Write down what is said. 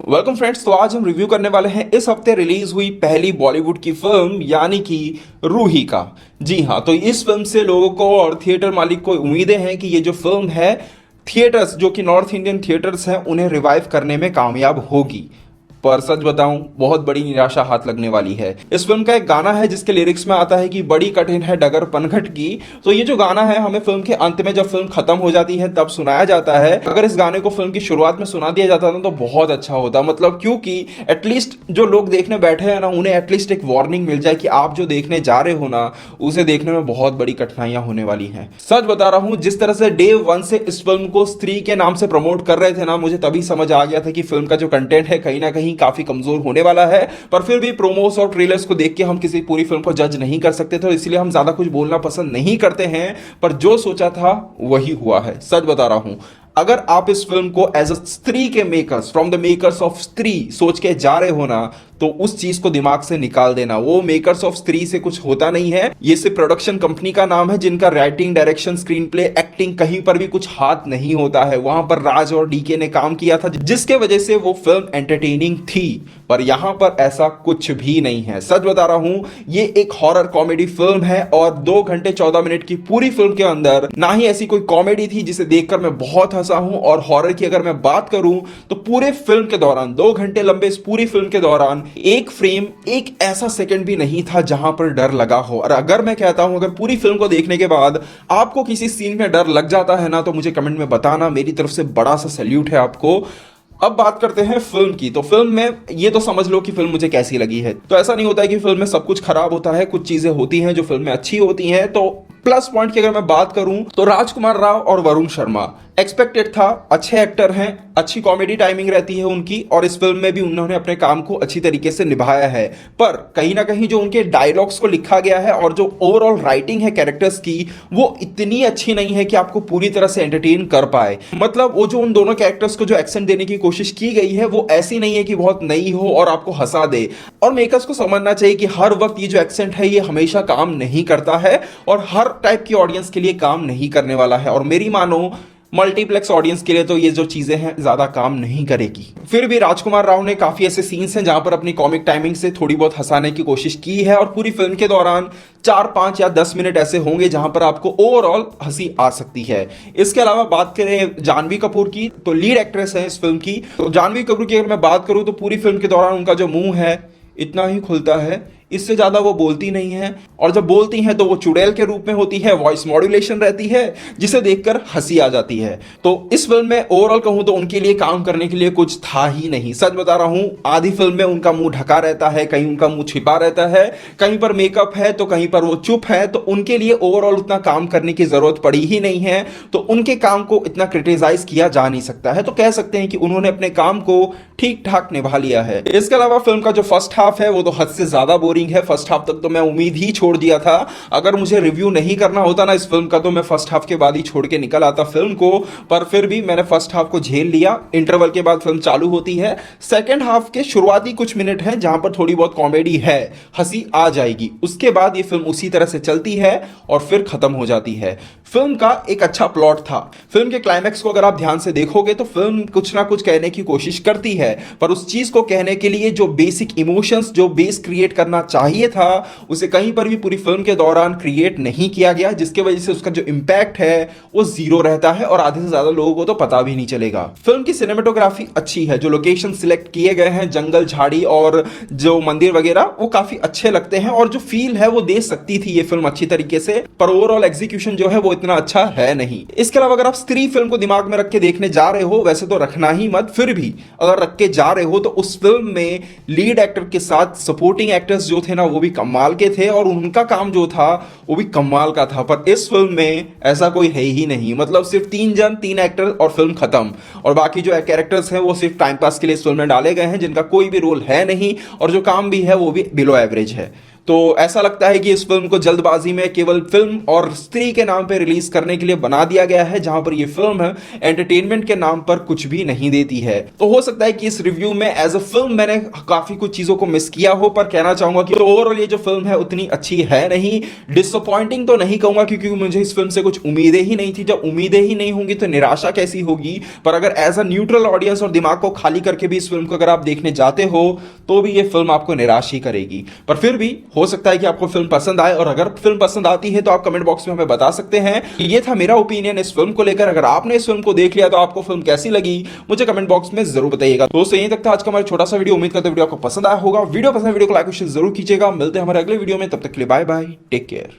Welcome friends. तो आज हम रिव्यू करने वाले हैं इस हफ्ते रिलीज हुई पहली बॉलीवुड की फिल्म यानी कि रूही का। जी हाँ, तो इस फिल्म से लोगों को और थिएटर मालिक को उम्मीदें हैं कि ये जो फिल्म है थिएटर्स जो कि नॉर्थ इंडियन थिएटर्स हैं उन्हें रिवाइव करने में कामयाब होगी। पर सच बताऊं, बहुत बड़ी निराशा हाथ लगने वाली है। इस फिल्म का एक गाना है जिसके लिरिक्स में आता है कि बड़ी कठिन है डगर पनघट की। तो ये जो गाना है हमें फिल्म के अंत में जब फिल्म खत्म हो जाती है तब सुनाया जाता है। अगर इस गाने को फिल्म की शुरुआत में सुना दिया जाता ना तो बहुत अच्छा होता। मतलब क्योंकि एटलीस्ट जो लोग देखने बैठे हैं ना उन्हें एटलीस्ट एक वार्निंग मिल जाए कि आप जो देखने जा रहे हो ना उसे देखने में बहुत बड़ी कठिनाइयां होने वाली हैं। सच बता रहा हूं, जिस तरह से डे वन से इस फिल्म को स्त्री के नाम से प्रमोट कर रहे थे ना, मुझे तभी समझ आ गया था कि फिल्म का जो कंटेंट है कहीं ना कहीं काफी कमजोर होने वाला है। पर फिर भी प्रोमोस और ट्रेलर्स को देख के हम किसी पूरी फिल्म को जज नहीं कर सकते, तो इसलिए हम ज्यादा कुछ बोलना पसंद नहीं करते हैं। पर जो सोचा था वही हुआ है। सच बता रहा हूं, अगर आप इस फिल्म को एज अ स्त्री के makers from the makers of स्त्री सोच के जा रहे हो ना तो उस चीज को दिमाग से निकाल देना। वो मेकर्स ऑफ स्त्री से कुछ होता नहीं है। ये सिर्फ प्रोडक्शन कंपनी का नाम है जिनका writing, direction, screen play, acting कहीं पर भी कुछ हाथ नहीं होता है। वहां पर राज और डीके ने काम किया था जिसके वजह से वो फिल्म एंटरटेनिंग थी। पर यहां पर ऐसा कुछ भी नहीं है। सच बता रहा हूं, ये एक हॉरर कॉमेडी फिल्म है और 2 घंटे 14 मिनट की पूरी फिल्म के अंदर ना ही ऐसी कोई कॉमेडी थी जिसे देखकर मैं बहुत हंसा हूं। और हॉरर की अगर मैं बात करूं तो पूरे फिल्म के दौरान 2 घंटे लंबे इस पूरी फिल्म के दौरान एक फ्रेम, एक ऐसा सेकंड भी नहीं था जहां पर डर लगा हो। और अगर मैं कहता हूं अगर पूरी फिल्म को देखने के बाद आपको किसी सीन में डर लग जाता है ना तो मुझे कमेंट में बताना। मेरी तरफ से बड़ा सा सैल्यूट है आपको। अब बात करते हैं फिल्म की। तो फिल्म में ये तो समझ लो कि फिल्म मुझे कैसी लगी है। तो ऐसा नहीं होता है कि फिल्म में सब कुछ खराब होता है, कुछ चीजें होती हैं जो फिल्म में अच्छी होती हैं। तो प्लस पॉइंट की अगर मैं बात करूं तो राजकुमार राव और वरुण शर्मा एक्सपेक्टेड था, अच्छे एक्टर हैं, अच्छी कॉमेडी टाइमिंग रहती है उनकी और इस फिल्म में भी उन्होंने अपने काम को अच्छी तरीके से निभाया है। पर कहीं ना कहीं जो उनके डायलॉग्स को लिखा गया है और जो ओवरऑल राइटिंग है कैरेक्टर्स की वो इतनी अच्छी नहीं है कि आपको पूरी तरह से एंटरटेन कर पाए। मतलब वो जो उन दोनों कैरेक्टर्स को जो एक्सेंट देने की कोशिश की गई है वो ऐसी नहीं है कि बहुत नई हो और आपको हंसा दे। और मेकर्स को समझना चाहिए कि हर वक्त ये जो एक्सेंट है ये हमेशा काम नहीं करता है और हर टाइप की ऑडियंस के लिए काम नहीं करने वाला है। और मेरी मानो मल्टीप्लेक्स ऑडियंस के लिए तो ये जो चीजें हैं ज्यादा काम नहीं करेगी। फिर भी राजकुमार राव ने काफी ऐसे सीन्स हैं जहां पर अपनी कॉमिक टाइमिंग से थोड़ी बहुत हंसाने की कोशिश की है। और पूरी फिल्म के दौरान 4, 5 या 10 मिनट ऐसे होंगे जहां पर आपको ओवरऑल हंसी आ सकती है। इसके अलावा बात करें जानवी कपूर की तो लीड एक्ट्रेस है इस फिल्म की। तो जानवी कपूर की अगर मैं बात करूं तो पूरी फिल्म के दौरान उनका जो मुंह है इतना ही खुलता है, इससे ज्यादा वो बोलती नहीं है। और जब बोलती हैं तो वो चुड़ैल के रूप में होती है, वॉइस मॉड्यूलेशन रहती है जिसे देखकर हंसी आ जाती है। तो इस फिल्म में ओवरऑल कहूं तो उनके लिए काम करने के लिए कुछ था ही नहीं। सच बता रहा हूं, आधी फिल्म में उनका मुंह ढका रहता है, कहीं उनका मुंह छिपा रहता है, कहीं पर मेकअप है तो कहीं पर वो चुप है। तो उनके लिए ओवरऑल उतना काम करने की जरूरत पड़ी ही नहीं है। तो उनके काम को इतना क्रिटिसाइज किया जा नहीं सकता है। तो कह सकते हैं कि उन्होंने अपने काम को ठीक ठाक निभा लिया है। इसके अलावा फिल्म का जो फर्स्ट हाफ है वो तो हद से ज्यादा बोरिंग है। फर्स्ट हाफ तक तो मैं उम्मीद ही छोड़ दिया था। अगर मुझे रिव्यू नहीं करना होता ना इस फिल्म का तो मैं फर्स्ट हाफ के बाद ही छोड़ के निकल आता फिल्म को। पर फिर भी मैंने फर्स्ट हाफ को झेल लिया। इंटरवल के बाद फिल्म चालू होती है। सेकेंड हाफ के शुरुआती कुछ मिनट हैं जहां पर थोड़ी बहुत कॉमेडी है, हंसी आ जाएगी। उसके बाद ये फिल्म उसी तरह से चलती है और फिर खत्म हो जाती है। फिल्म का एक अच्छा प्लॉट था। फिल्म के क्लाइमैक्स को अगर आप ध्यान से देखोगे तो फिल्म कुछ ना कुछ कहने की कोशिश करती है, पर उस चीज को कहने के लिए जो बेसिक इमोशंस, जो बेस क्रिएट करना चाहिए था उसे कहीं पर भी पूरी फिल्म के दौरान क्रिएट नहीं किया गया, जिसके वजह से उसका जो इंपैक्ट है वो जीरो रहता है और आधे से ज्यादा लोगों को तो पता भी नहीं चलेगा। फिल्म की सिनेमेटोग्राफी अच्छी है, जो लोकेशन सिलेक्ट किए गए हैं, जंगल, झाड़ी और जो मंदिर वगैरह, वो काफी अच्छे लगते हैं और जो फील है वो दे सकती थी ये फिल्म अच्छी तरीके से। पर ओवरऑल एग्जीक्यूशन जो है वो इतना अच्छा है नहीं। इसके अलावा अगर आप स्त्री फिल्म को दिमाग में रख के देखने जा रहे हो, वैसे तो रखना ही मत, फिर भी अगर रख के जा रहे हो तो उस फिल्म में लीड एक्टर के साथ सपोर्टिंग एक्टर्स जो थे ना वो भी कमाल के थे और उनका काम जो था वो भी कमाल का था। पर इस फिल्म में ऐसा कोई है ही नहीं। मतलब सिर्फ 3 एक्टर और फिल्म खत्म। और बाकी जो कैरेक्टर्स हैं वो सिर्फ टाइम पास के लिए इस फिल्म में डाले गए हैं जिनका कोई भी रोल है नहीं और जो काम भी है वो भी बिलो एवरेज है। तो ऐसा लगता है कि इस फिल्म को जल्दबाजी में केवल फिल्म और स्त्री के नाम पर रिलीज करने के लिए बना दिया गया है, जहां पर यह फिल्म है एंटरटेनमेंट के नाम पर कुछ भी नहीं देती है। तो हो सकता है कि इस रिव्यू में एज अ फिल्म मैंने काफी कुछ चीजों को मिस किया हो, पर कहना चाहूंगा कि ओवरऑल ये जो फिल्म है उतनी अच्छी है नहीं। डिसअपॉइंटिंग तो नहीं कहूंगा, क्योंकि मुझे इस फिल्म से कुछ उम्मीदें ही नहीं थी। जब उम्मीदें ही नहीं होंगी तो निराशा कैसी होगी। पर अगर एज अ न्यूट्रल ऑडियंस और दिमाग को खाली करके भी इस फिल्म को अगर आप देखने जाते हो तो भी ये फिल्म आपको निराश ही करेगी। पर फिर भी हो सकता है कि आपको फिल्म पसंद आए, और अगर फिल्म पसंद आती है तो आप कमेंट बॉक्स में हमें बता सकते हैं। ये था मेरा ओपिनियन इस फिल्म को लेकर। अगर आपने इस फिल्म को देख लिया तो आपको फिल्म कैसी लगी मुझे कमेंट बॉक्स में जरूर बताइएगा। दोस्तों यहीं तक था आज का हमारा छोटा सा वीडियो। उम्मीद करते हैं वीडियो आपको पसंद आया होगा। वीडियो पसंद, वीडियो को लाइक और शेयर जरूर कीजिएगा। मिलते हैं हमारे अगले वीडियो में, तब तक के लिए बाय बाय, टेक केयर।